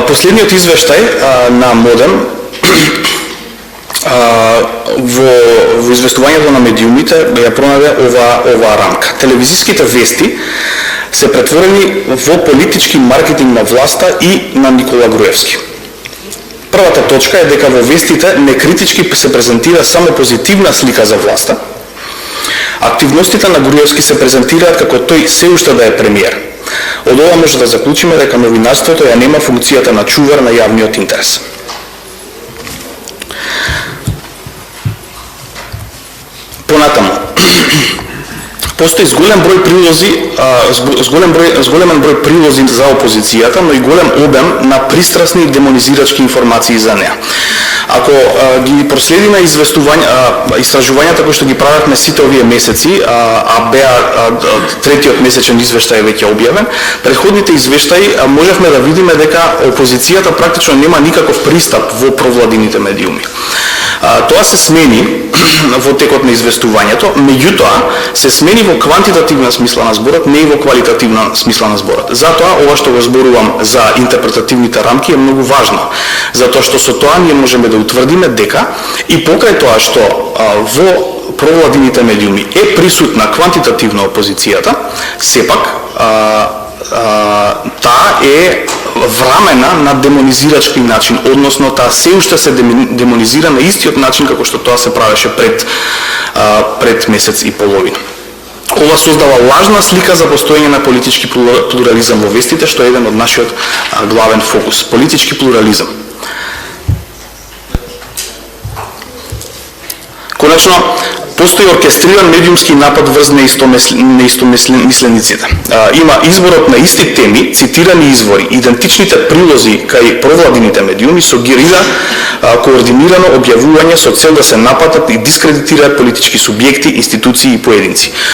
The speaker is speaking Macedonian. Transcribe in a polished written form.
последниот извештај на Модерн во известувањето на медиумите ја пронајде оваа рамка. Телевизиските вести се претворени во политички маркетинг на власта и на Никола Груевски. Првата точка е дека во вестите некритички се презентира само позитивна слика за власта. Активностите на Груевски се презентираат како тој се уште да е премиер. Од ова може да заклучиме дека новинарството ја нема функцијата на чувар на јавниот интерес. Понатаму, постои големен број прилози за опозицијата, но и голем обем на пристрасни и демонизирачки информации за неа. Ако ги проследиме истражувањата кои што ги правевме сите овие месеци, а беа третиот месечен извештај веќе објавен, претходните извештаи можевме да видиме дека опозицијата практично нема никаков пристап во провладините медиуми. Тоа се смени во текот на известувањето, меѓутоа се смени во квантитативна смисла на зборот, не и во квалитативна смисла на зборот. Затоа ова што го зборувам за интерпретативните рамки е многу важно, затоа што со тоа ние можеме да утврдиме дека и покрај тоа што во провладините медиуми е присутна квантитативна опозицијата, сепак таа е врамена на демонизирачки начин, односно таа се уште се демонизира на истиот начин како што тоа се правеше пред месец и половина. Ова создава лажна слика за постоење на политички плурализам во вестите, што е еден од нашиот главен фокус. Политички плурализам. Конечно, постои оркестриран медиумски напад врз неистомислениците. Има изборот на исти теми, цитирани извори, идентичните прилози кај провладините медиуми сугерира координирано објавување со цел да се нападат и дискредитираат политички субјекти, институции и поединци.